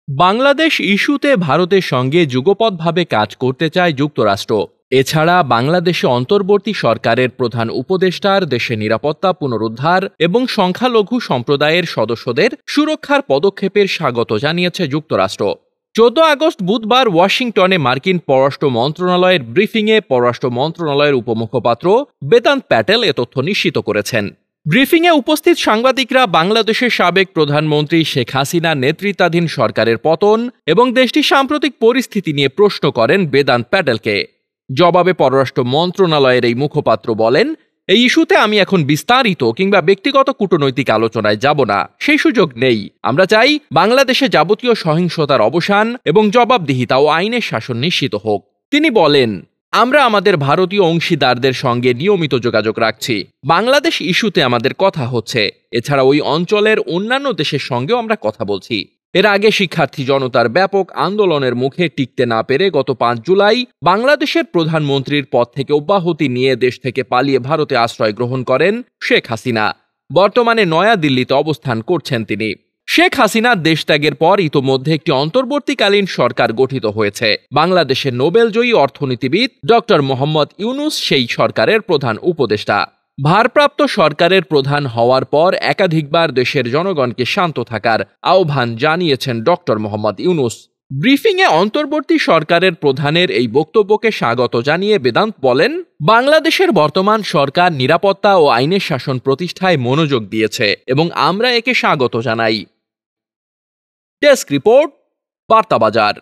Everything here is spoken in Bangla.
বাংলাদেশ ইস্যুতে ভারতের সঙ্গে যুগপৎভাবে কাজ করতে চায় যুক্তরাষ্ট্র। এছাড়া বাংলাদেশে অন্তর্বর্তী সরকারের প্রধান উপদেষ্টার দেশে নিরাপত্তা পুনরুদ্ধার এবং সংখ্যালঘু সম্প্রদায়ের সদস্যদের সুরক্ষার পদক্ষেপের স্বাগত জানিয়েছে যুক্তরাষ্ট্র। 14 আগস্ট বুধবার ওয়াশিংটনে মার্কিন পররাষ্ট্র মন্ত্রণালয়ের ব্রিফিংয়ে পররাষ্ট্র মন্ত্রণালয়ের উপমুখপাত্র বেদান্ত প্যাটেল এ তথ্য নিশ্চিত করেছেন। ব্রিফিংয়ে উপস্থিত সাংবাদিকরা বাংলাদেশের সাবেক প্রধানমন্ত্রী শেখ হাসিনা নেতৃত্বাধীন সরকারের পতন এবং দেশটির সাম্প্রতিক পরিস্থিতি নিয়ে প্রশ্ন করেন বেদান্ত প্যাটেলকে। জবাবে পররাষ্ট্র মন্ত্রণালয়ের এই মুখপাত্র বলেন, এই ইস্যুতে আমি এখন বিস্তারিত কিংবা ব্যক্তিগত কূটনৈতিক আলোচনায় যাব না, সেই সুযোগ নেই। আমরা চাই বাংলাদেশে যাবতীয় সহিংসতার অবসান এবং জবাবদিহিতা ও আইনের শাসন নিশ্চিত হোক। তিনি বলেন, আমরা আমাদের ভারতীয় অংশীদারদের সঙ্গে নিয়মিত যোগাযোগ রাখছি। বাংলাদেশ ইস্যুতে আমাদের কথা হচ্ছে। এছাড়া ওই অঞ্চলের অন্যান্য দেশের সঙ্গেও আমরা কথা বলছি। এর আগে শিক্ষার্থী জনতার ব্যাপক আন্দোলনের মুখে টিকতে না পেরে গত 5 জুলাই বাংলাদেশের প্রধানমন্ত্রীর পদ থেকে অব্যাহতি নিয়ে দেশ থেকে পালিয়ে ভারতে আশ্রয় গ্রহণ করেন শেখ হাসিনা। বর্তমানে নয়াদিল্লিতে অবস্থান করছেন তিনি। শেখ হাসিনা দেশত্যাগের পর ইতোমধ্যে একটি অন্তর্বর্তীকালীন সরকার গঠিত হয়েছে। বাংলাদেশের নোবেলজয়ী অর্থনীতিবিদ ডক্টর মোহাম্মদ ইউনুস সেই সরকারের প্রধান উপদেষ্টা। ভারপ্রাপ্ত সরকারের প্রধান হওয়ার পর একাধিকবার দেশের জনগণকে শান্ত থাকার আহ্বান জানিয়েছেন ডক্টর মোহাম্মদ ইউনুস। ব্রিফিংয়ে অন্তর্বর্তী সরকারের প্রধানের এই বক্তব্যকে স্বাগত জানিয়ে বেদান্ত বলেন, বাংলাদেশের বর্তমান সরকার নিরাপত্তা ও আইনের শাসন প্রতিষ্ঠায় মনোযোগ দিয়েছে এবং আমরা একে স্বাগত জানাই। Desk report, বার্তাবাজার।